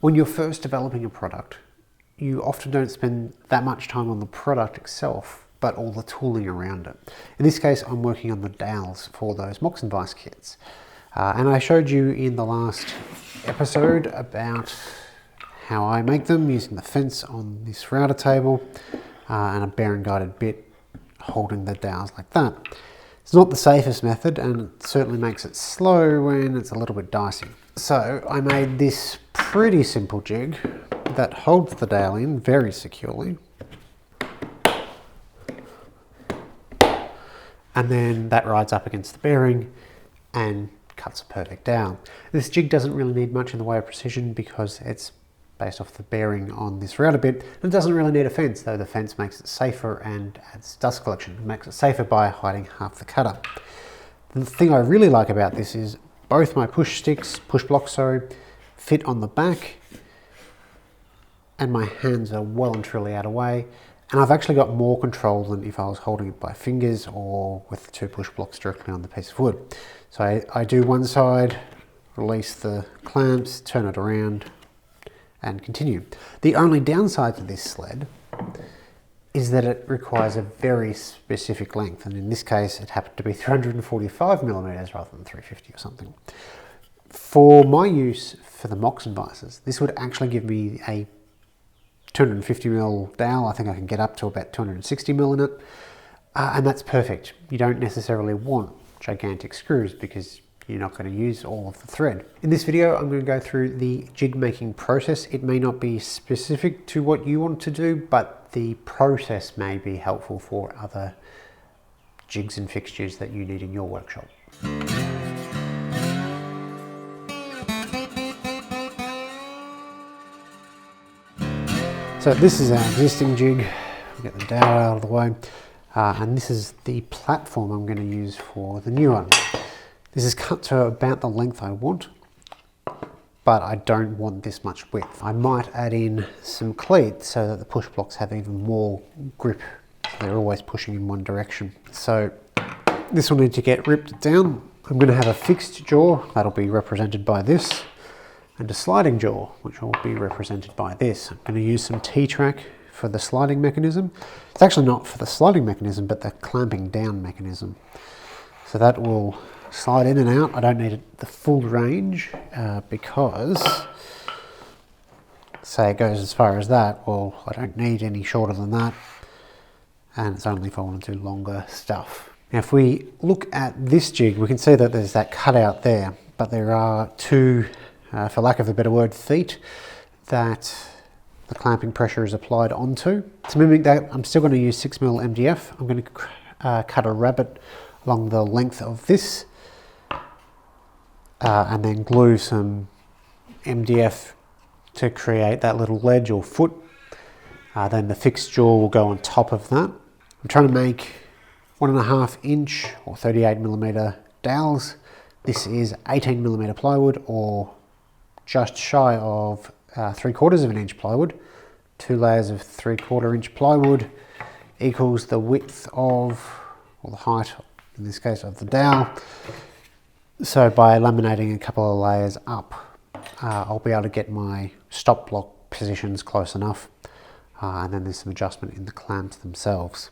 When you're first developing a product, you often don't spend that much time on the product itself, but all the tooling around it. In this case, I'm working on the dowels for those moccasin vise kits. And I showed you in the last episode about how I make them using the fence on this router table and a bearing guided bit holding the dowels like that. It's not the safest method, and it certainly makes it slow when it's a little bit dicey. So I made this pretty simple jig that holds the dowel in very securely. And then that rides up against the bearing and cuts a perfect dowel. This jig doesn't really need much in the way of precision because it's based off the bearing on this router bit. It doesn't really need a fence, though the fence makes it safer and adds dust collection. It makes it safer by hiding half the cutter. The thing I really like about this is both my push blocks, fit on the back, and my hands are well and truly out of the way. And I've actually got more control than if I was holding it by fingers or with the two push blocks directly on the piece of wood. So I do one side, release the clamps, turn it around, and continue. The only downside to this sled is that it requires a very specific length, and in this case it happened to be 345 millimeters rather than 350 or something. For my use for the moccasin vices, this would actually give me a 250 mil dowel. I think I can get up to about 260 mil in it, and that's perfect. You don't necessarily want gigantic screws because you're not going to use all of the thread. In this video, I'm going to go through the jig making process. It may not be specific to what you want to do, but the process may be helpful for other jigs and fixtures that you need in your workshop. So this is our existing jig. We'll get the dowel out of the way. And this is the platform I'm going to use for the new one. This is cut to about the length I want, but I don't want this much width. I might add in some cleats so that the push blocks have even more grip. They're always pushing in one direction. So this will need to get ripped down. I'm going to have a fixed jaw, that'll be represented by this, and a sliding jaw, which will be represented by this. I'm going to use some T-track for the sliding mechanism. It's actually not for the sliding mechanism, but the clamping down mechanism. So that will slide in and out. I don't need the full range because, say it goes as far as that, well, I don't need any shorter than that, and it's only if I want to do longer stuff. Now if we look at this jig, we can see that there's that cutout there, but there are two, for lack of a better word, feet that the clamping pressure is applied onto. To mimic that, I'm still going to use 6mm MDF. I'm going to cut a rabbet along the length of this, and then glue some MDF to create that little ledge or foot. Then the fixed jaw will go on top of that. I'm trying to make 1.5 inch or 38mm dowels. This is 18mm plywood, or just shy of 3/4 of an inch plywood. 2 layers of 3/4 inch plywood equals the width of, or the height in this case, of the dowel. So by laminating a couple of layers up, I'll be able to get my stop block positions close enough, and then there's some adjustment in the clamps themselves.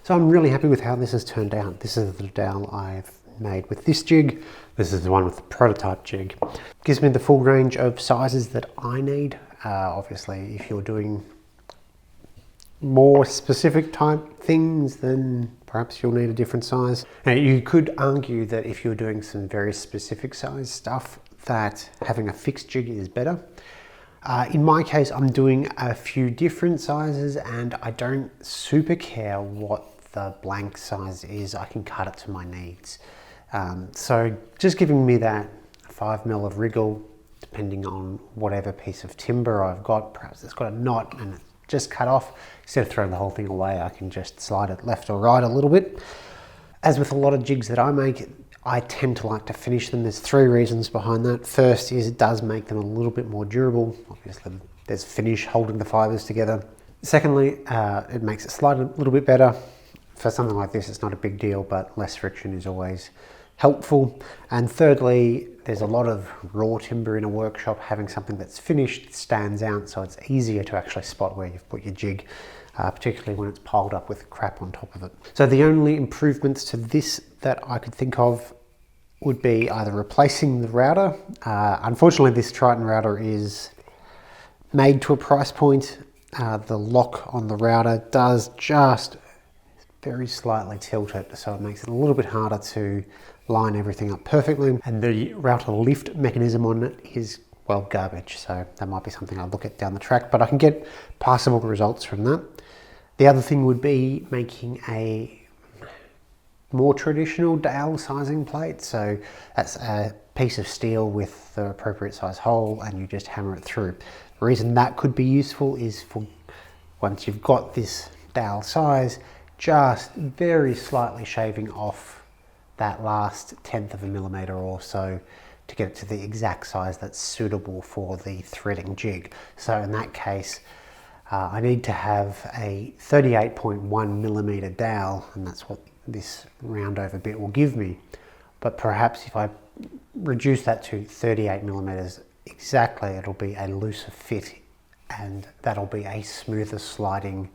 So I'm really happy with how this has turned out. This is the dowel I've made with this jig. This is the one with the prototype jig. Gives me the full range of sizes that I need. Obviously, if you're doing more specific type things, then perhaps you'll need a different size. Now, you could argue that if you're doing some very specific size stuff, that having a fixed jig is better. In my case, I'm doing a few different sizes and I don't super care what the blank size is. I can cut it to my needs. So just giving me that 5mm of wriggle, depending on whatever piece of timber I've got. Perhaps it's got a knot and it's just cut off. Instead of throwing the whole thing away, I can just slide it left or right a little bit. As with a lot of jigs that I make, I tend to like to finish them. There's 3 reasons behind that. First is it does make them a little bit more durable. Obviously, there's finish holding the fibers together. Secondly, it makes it slide a little bit better. For something like this, it's not a big deal, but less friction is always helpful. And thirdly, there's a lot of raw timber in a workshop. Having something that's finished stands out, so it's easier to actually spot where you've put your jig, particularly when it's piled up with crap on top of it. So the only improvements to this that I could think of would be either replacing the router. Unfortunately, this Triton router is made to a price point. The lock on the router does just very slightly tilt it, so it makes it a little bit harder to line everything up perfectly. And the router lift mechanism on it is, well, garbage, so that might be something I'll look at down the track, but I can get passable results from that. The other thing would be making a more traditional dowel sizing plate. So that's a piece of steel with the appropriate size hole and you just hammer it through. The reason that could be useful is for once you've got this dowel size, just very slightly shaving off that last 1/10 of a millimeter or so to get it to the exact size that's suitable for the threading jig. So in that case, I need to have a 38.1mm dowel, and that's what this round over bit will give me. But perhaps if I reduce that to 38mm exactly, it'll be a looser fit and that'll be a smoother sliding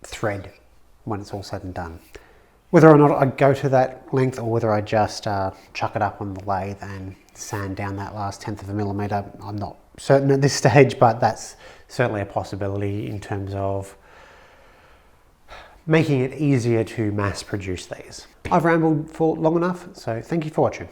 thread when it's all said and done. Whether or not I go to that length or whether I just chuck it up on the lathe and sand down that last 1/10 of a millimeter, I'm not certain at this stage, but that's certainly a possibility in terms of making it easier to mass produce these. I've rambled for long enough, so thank you for watching.